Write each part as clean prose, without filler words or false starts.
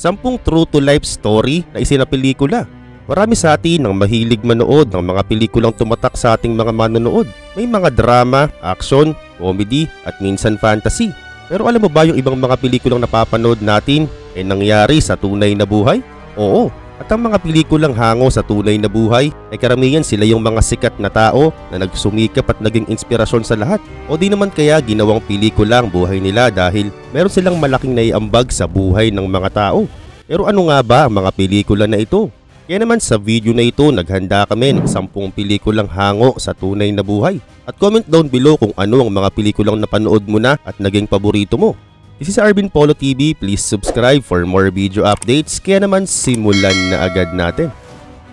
10 true-to-life story na isinapelikula. Marami sa atin ang mahilig manood ng mga pelikulang tumatak sa ating mga manonood. May mga drama, action, comedy at minsan fantasy. Pero alam mo ba yung ibang mga pelikulang napapanood natin ay nangyari sa tunay na buhay? Oo. At ang mga pelikulang hango sa tunay na buhay ay karamihan sila yung mga sikat na tao na nagsumikap at naging inspirasyon sa lahat. O di naman kaya ginawang pelikula ang buhay nila dahil meron silang malaking naiambag sa buhay ng mga tao. Pero ano nga ba ang mga pelikula na ito? Kaya naman sa video na ito naghanda kami ng 10 pelikulang hango sa tunay na buhay. At comment down below kung ano ang mga pelikulang napanood mo na at naging paborito mo. This is Arvin Polo TV. Please subscribe for more video updates. Kaya naman simulan na agad natin.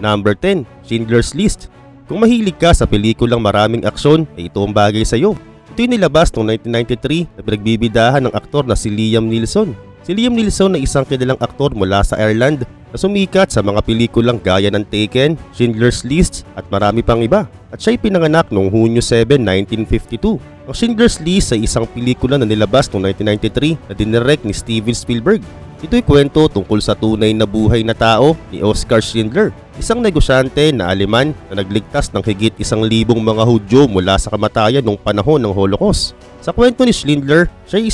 Number 10. Schindler's List. Kung mahilig ka sa pelikulang maraming aksyon, ay ito ang bagay sa iyo. Ito yung nilabas noong 1993 na pinagbibidahan ng aktor na si Liam Neeson. Si Liam Neeson ay isang kilalang aktor mula sa Ireland na sumikat sa mga pelikulang gaya ng Taken, Schindler's List at marami pang iba. At siya'y pinanganak noong Hunyo 7, 1952. Ang Schindler's List ay isang pelikula na nilabas noong 1993 na dinirect ni Steven Spielberg. Ito'y kwento tungkol sa tunay na buhay na tao ni Oskar Schindler, isang negosyante na Aleman na nagligtas ng higit 1,000 mga Hudyo mula sa kamatayan noong panahon ng Holocaust. Sa kwento ni Schindler, siya ay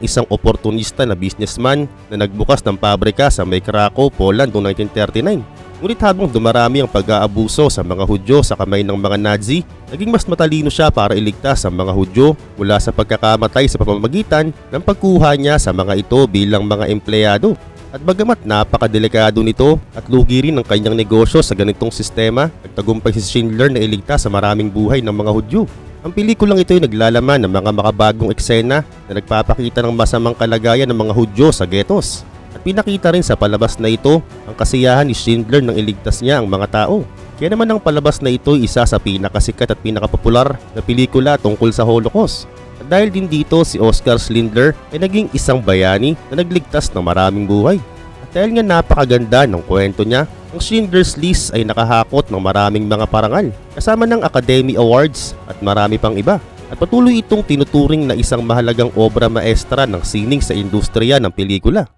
isang oportunista na businessman na nagbukas ng pabrika sa may Krakow, Poland noong 1939. Ngunit habang dumarami ang pag-aabuso sa mga Hudyo sa kamay ng mga Nazi, naging mas matalino siya para iligtas ang mga Hudyo mula sa pagkakamatay sa pamamagitan ng pagkuha niya sa mga ito bilang mga empleyado. At bagamat napakadelikado nito at lugi rin ang kanyang negosyo sa ganitong sistema, nagtagumpay si Schindler na iligtas sa maraming buhay ng mga Hudyo. Ang pelikulang ito ay naglalaman ng mga makabagong eksena na nagpapakita ng masamang kalagayan ng mga Hudyo sa ghettos. At pinakita rin sa palabas na ito ang kasiyahan ni Schindler nang iligtas niya ang mga tao. Kaya naman ang palabas na ito ay isa sa pinakasikat at pinakapopular na pelikula tungkol sa Holocaust. At dahil din dito si Oskar Schindler ay naging isang bayani na nagligtas ng maraming buhay. At dahil nga napakaganda ng kwento niya, ang Schindler's List ay nakahakot ng maraming mga parangal kasama ng Academy Awards at marami pang iba. At patuloy itong tinuturing na isang mahalagang obra maestra ng sining sa industriya ng pelikula.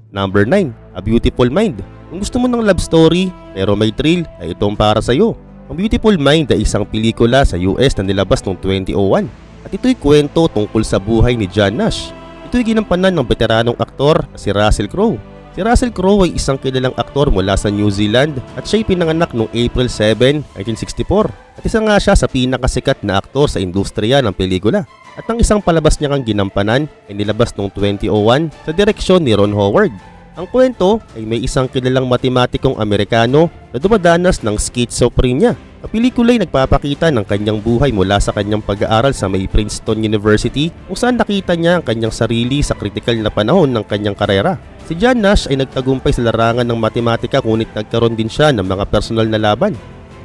Number 9. A Beautiful Mind. Kung gusto mo ng love story pero may thrill, ay itong para sa iyo. Ang Beautiful Mind ay isang pelikula sa US na nilabas noong 2001. At ito'y kwento tungkol sa buhay ni John Nash. Ito'y ginampanan ng veteranong aktor na si Russell Crowe. Si Russell Crowe ay isang kilalang aktor mula sa New Zealand at siya'y pinanganak noong April 7, 1964. At isa nga siya sa pinakasikat na aktor sa industriya ng pelikula. At ang isang palabas niya kang ginampanan ay nilabas noong 2001 sa direksyon ni Ron Howard. Ang kwento ay may isang kilalang matematikong Amerikano na dumadanas ng schizophrenia. Ang pelikula ay nagpapakita ng kanyang buhay mula sa kanyang pag-aaral sa may Princeton University kung saan nakita niya ang kanyang sarili sa kritikal na panahon ng kanyang karera. Si John Nash ay nagtagumpay sa larangan ng matematika ngunit nagkaroon din siya ng mga personal na laban.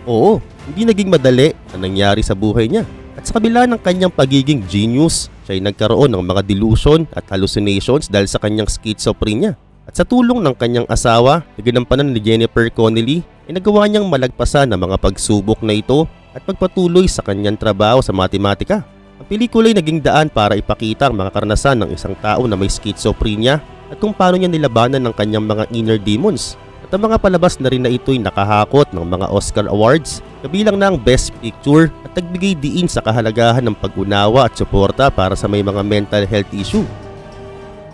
Oo, hindi naging madali ang nangyari sa buhay niya. At sa kabila ng kanyang pagiging genius, siya ay nagkaroon ng mga delusion at hallucinations dahil sa kanyang schizophrenia. At sa tulong ng kanyang asawa na ginampanan ni Jennifer Connelly, ay nagawa niyang malagpasan ang mga pagsubok na ito at pagpatuloy sa kanyang trabaho sa matematika. Ang pelikula ay naging daan para ipakita ang mga karanasan ng isang tao na may schizophrenia at kung paano niya nilabanan ng kanyang mga inner demons. At ang mga palabas na rin na ito ay nakahakot ng mga Oscar Awards, kabilang na ang Best Picture at nagbigay diin sa kahalagahan ng pag-unawa at suporta para sa may mga mental health issue.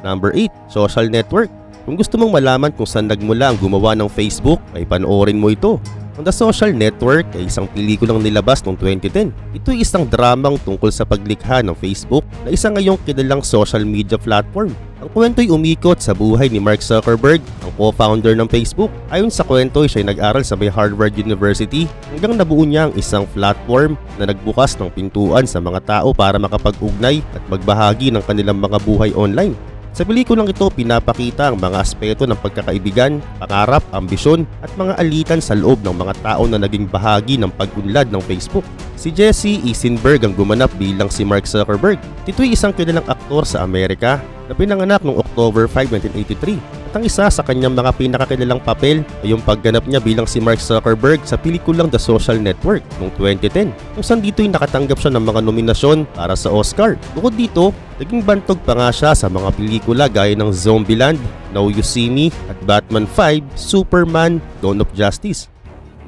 Number 8. Social Network. Kung gusto mong malaman kung saan nagmula ang gumawa ng Facebook, ay panoorin mo ito. Ang The Social Network ay isang pelikulang nilabas noong 2010. Ito ay isang dramang tungkol sa paglikha ng Facebook na isa ngayong kilalang social media platform. Ang kwento ay umikot sa buhay ni Mark Zuckerberg, ang co-founder ng Facebook. Ayon sa kwento, siya ay nag-aral sa may Harvard University hanggang nabuo niya ang isang platform na nagbukas ng pintuan sa mga tao para makapag-ugnay at magbahagi ng kanilang mga buhay online. Sa pelikulang ito, pinapakita ang mga aspeto ng pagkakaibigan, pangarap, ambisyon at mga alitan sa loob ng mga tao na naging bahagi ng pag-unlad ng Facebook. Si Jesse Eisenberg ang gumanap bilang si Mark Zuckerberg. Ito ay isang kilalang aktor sa Amerika na pinanganak noong October 5, 1983. At ang isa sa kanyang mga pinakakilalang papel ay yung pagganap niya bilang si Mark Zuckerberg sa pelikulang The Social Network noong 2010, kung saan dito'y nakatanggap siya ng mga nominasyon para sa Oscar. Bukod dito, naging bantog pa nga siya sa mga pelikula gaya ng Zombieland, Now You See Me at Batman 5, Superman, Dawn of Justice.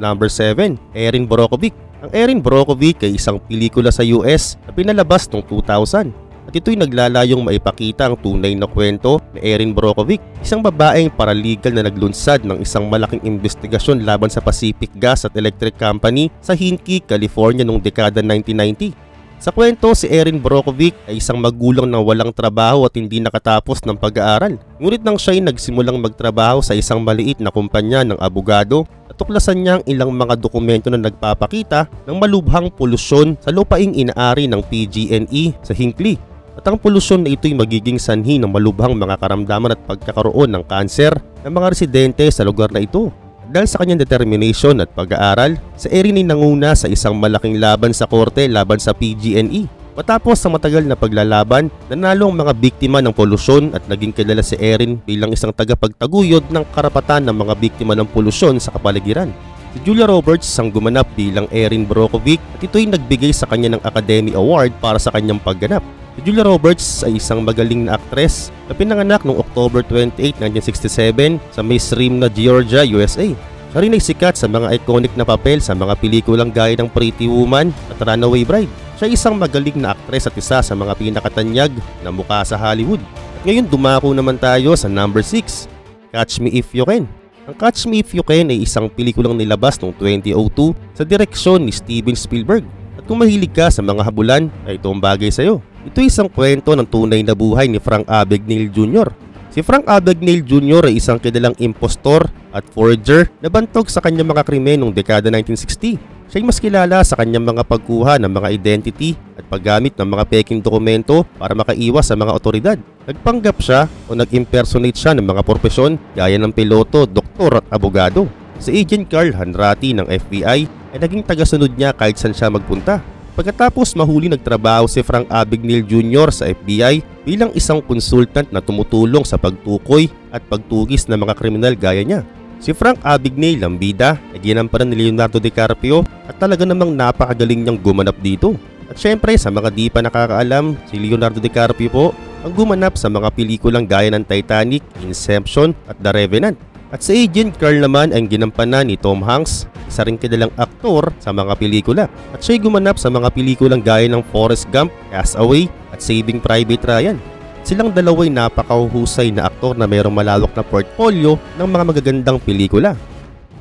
Number 7, Erin Brockovich. Ang Erin Brockovich ay isang pelikula sa US na pinalabas noong 2000. At ito'y naglalayong maipakita ang tunay na kwento ni Erin Brockovich, isang babaeng paralegal na naglunsad ng isang malaking investigasyon laban sa Pacific Gas at Electric Company sa Hinkie, California noong dekada 1990. Sa kwento, si Erin Brockovich ay isang magulang na walang trabaho at hindi nakatapos ng pag-aaral. Ngunit nang siya'y nagsimulang magtrabaho sa isang maliit na kumpanya ng abogado, natuklasan niya ang ilang mga dokumento na nagpapakita ng malubhang polusyon sa lupaing inaari ng PG&E sa Hinckley. At ang polusyon na ito'y magiging sanhi ng malubhang mga karamdaman at pagkakaroon ng kanser ng mga residente sa lugar na ito. Dahil sa kanyang determination at pag-aaral, si Erin ay nanguna sa isang malaking laban sa korte laban sa PG&E. Matapos ang matagal na paglalaban, nanalo ang mga biktima ng polusyon at naging kilala si Erin bilang isang tagapagtaguyod ng karapatan ng mga biktima ng polusyon sa kapaligiran. Si Julia Roberts ang gumanap bilang Erin Brockovich at ito'y nagbigay sa kanya ng Academy Award para sa kanyang pagganap. Si Julia Roberts ay isang magaling na aktres na pinanganak noong October 28, 1967 sa may Smyrna, Georgia, USA. Siya rin ay sikat sa mga iconic na papel sa mga pelikulang gaya ng Pretty Woman at Runaway Bride. Siya ay isang magaling na aktres at isa sa mga pinakatanyag na mukha sa Hollywood. At ngayon dumako naman tayo sa number 6, Catch Me If You Can. Ang Catch Me If You Can ay isang pelikulang nilabas noong 2002 sa direksyon ni Steven Spielberg. At kung mahilig ka sa mga habulan, ay ito ang bagay sa iyo. Ito ay isang kwento ng tunay na buhay ni Frank Abagnale Jr. Si Frank Abagnale Jr. ay isang kilalang impostor at forger na bantog sa kanyang mga krimen noong dekada 1960. Siya ay mas kilala sa kanyang mga pagkuha ng mga identity at paggamit ng mga peking dokumento para makaiwas sa mga otoridad. Nagpanggap siya o nag-impersonate siya ng mga propesyon gaya ng piloto, doktor at abogado. Si Agent Carl Hanratty ng FBI ay naging tagasunod niya kahit saan siya magpunta. Pagkatapos mahuli, nagtrabaho si Frank Abagnale Jr. sa FBI bilang isang consultant na tumutulong sa pagtukoy at pagtugis ng mga kriminal gaya niya. Si Frank Abagnale ang bida ay ginampanan ni Leonardo DiCaprio at talaga namang napakagaling niyang gumanap dito. At syempre sa mga di pa nakakaalam, si Leonardo DiCaprio po ang gumanap sa mga pelikulang gaya ng Titanic, Inception at The Revenant. At si Agent Carl naman ang ginampanan ni Tom Hanks, isa ring kilalang aktor sa mga pelikula. At siya'y gumanap sa mga pelikulang gaya ng Forrest Gump, Castaway at Saving Private Ryan. Silang dalawa'y napakahusay na aktor na mayroong malawak na portfolio ng mga magagandang pelikula.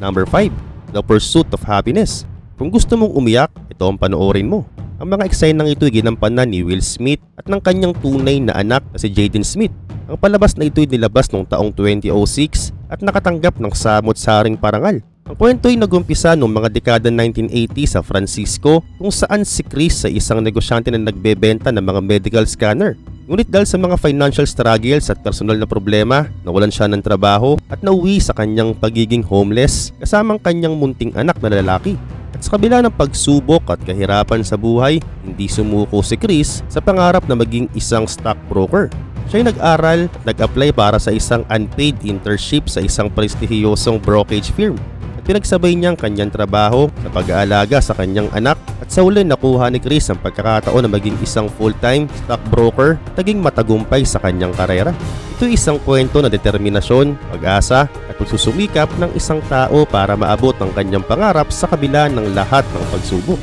Number 5, The Pursuit of Happiness. Kung gusto mong umiyak, ito ang panoorin mo. Ang mga eksenang ito ay ginampanan ni Will Smith at ng kanyang tunay na anak na si Jaden Smith. Ang palabas na ito ay nilabas noong taong 2006 at nakatanggap ng samot-saring parangal. Ang kwento ay nagumpisa noong mga dekada 1980 sa Francisco, kung saan si Chris ay isang negosyante na nagbebenta ng mga medical scanner. Ngunit dahil sa mga financial struggles at personal na problema, nawalan siya ng trabaho at nauwi sa kanyang pagiging homeless kasamang kanyang munting anak na lalaki. At sa kabila ng pagsubok at kahirapan sa buhay, hindi sumuko si Chris sa pangarap na maging isang stockbroker. Siya ay nag-aral at nag-apply para sa isang unpaid internship sa isang prestihiyosong brokerage firm. At pinagsabay niya ang kanyang trabaho sa pag-aalaga sa kanyang anak at sa uli nakuha ni Chris ang pagkakataon na maging isang full-time stockbroker at naging matagumpay sa kanyang karera. Ito ay isang kwento na determinasyon, pag-asa at pagsusumikap ng isang tao para maabot ang kanyang pangarap sa kabila ng lahat ng pagsubok.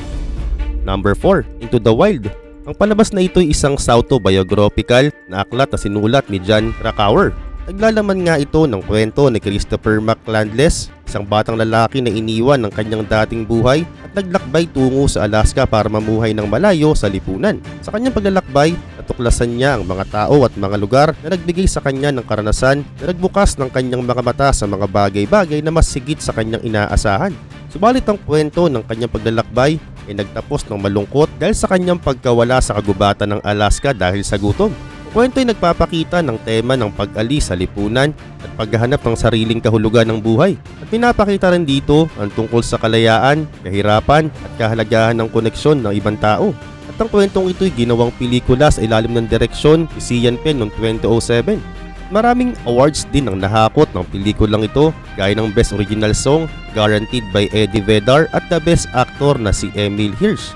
Number 4, Into the Wild. Ang palabas na ito ay isang autobiographical na aklat na sinulat ni Jon Krakauer. Naglalaman nga ito ng kwento ni Christopher McCandless, isang batang lalaki na iniwan ng kanyang dating buhay at naglakbay tungo sa Alaska para mamuhay ng malayo sa lipunan. Sa kanyang paglalakbay, natuklasan niya ang mga tao at mga lugar na nagbigay sa kanya ng karanasan na nagbukas ng kanyang mga mata sa mga bagay-bagay na mas sigit sa kanyang inaasahan. Subalit ang kwento ng kanyang paglalakbay ay nagtapos ng malungkot dahil sa kanyang pagkawala sa kagubatan ng Alaska dahil sa gutom. Ang kwento ay nagpapakita ng tema ng pag-alis sa lipunan at paghahanap ng sariling kahulugan ng buhay. At pinapakita rin dito ang tungkol sa kalayaan, kahirapan at kahalagahan ng koneksyon ng ibang tao. At ang kwentong ito ay ginawang pelikula sa ilalim ng direksyon ni Sean Penn noong 2007. Maraming awards din ang nahakot ng pelikulang ito gaya ng Best Original Song guaranteed by Eddie Vedder at the Best Actor na si Emile Hirsch.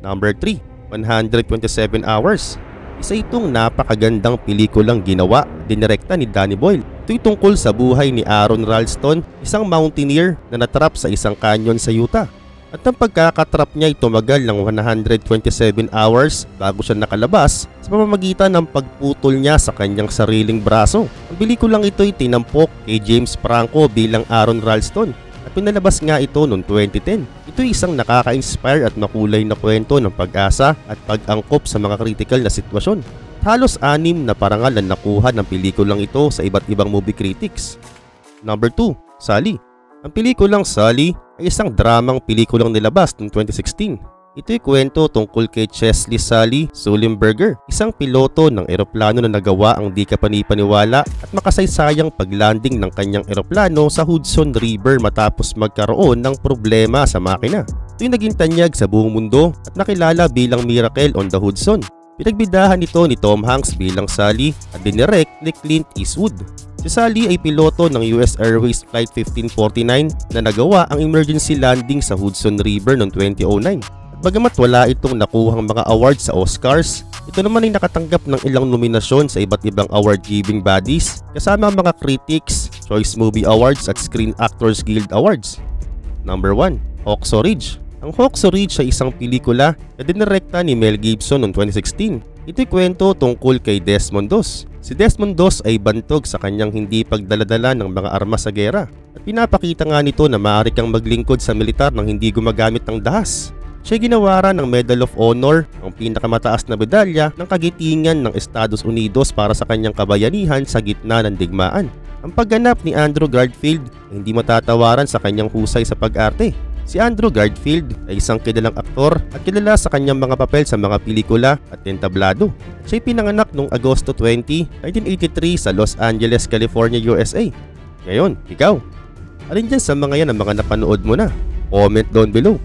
Number 3, 127 Hours. Isa itong napakagandang pelikulang ginawa, dinirekta ni Danny Boyle. Ito'y tungkol sa buhay ni Aaron Ralston, isang mountaineer na natrap sa isang canyon sa Utah. At ang pagkakatrap niya ay tumagal ng 127 hours bago siya nakalabas sa pamamagitan ng pagputol niya sa kanyang sariling braso. Ang pelikulang ito ay tinampok kay James Franco bilang Aaron Ralston at pinalabas nga ito noong 2010. Ito ay isang nakaka-inspire at makulay na kwento ng pag-asa at pag-angkop sa mga critical na sitwasyon. Halos 6 na parangal ang nakuha ng pelikulang ito sa iba't ibang movie critics. Number 2, Sully. Ang pelikulang Sully ay isang dramang pelikulang nilabas noong 2016. Ito'y kwento tungkol kay Chesley Sully Sullenberger, isang piloto ng eroplano na nagawa ang di kapanipaniwala at makasaysayang paglanding ng kanyang eroplano sa Hudson River matapos magkaroon ng problema sa makina. Ito'y naging tanyag sa buong mundo at nakilala bilang Miracle on the Hudson. Pinagbidahan ito ni Tom Hanks bilang Sully at dinirect ni Clint Eastwood. Si Sully ay piloto ng US Airways Flight 1549 na nagawa ang emergency landing sa Hudson River noong 2009. At bagamat wala itong nakuhang mga awards sa Oscars, ito naman ay nakatanggap ng ilang nominasyon sa iba't ibang award-giving bodies kasama ang mga critics, Choice Movie Awards at Screen Actors Guild Awards. Number 1, Hacksaw Ridge. Ang Hacksaw Ridge ay isang pelikula na dinirekta ni Mel Gibson noong 2016. Ito'y kwento tungkol kay Desmond Doss. Si Desmond Doss ay bantog sa kanyang hindi pagdaladala ng mga armas sa gera at pinapakita nga nito na maaari kang maglingkod sa militar nang hindi gumagamit ng dahas. Siya ginawaran ng Medal of Honor, ang pinakamataas na medalya ng kagitingan ng Estados Unidos para sa kanyang kabayanihan sa gitna ng digmaan. Ang pagganap ni Andrew Garfield ay hindi matatawaran sa kanyang husay sa pag-arte. Si Andrew Garfield ay isang kilalang aktor at kilala sa kanyang mga papel sa mga pelikula at entablado. Siya ay pinanganak noong Agosto 20, 1983 sa Los Angeles, California, USA. Ngayon, ikaw, alin dyan sa mga yan ang mga napanood mo na? Comment down below.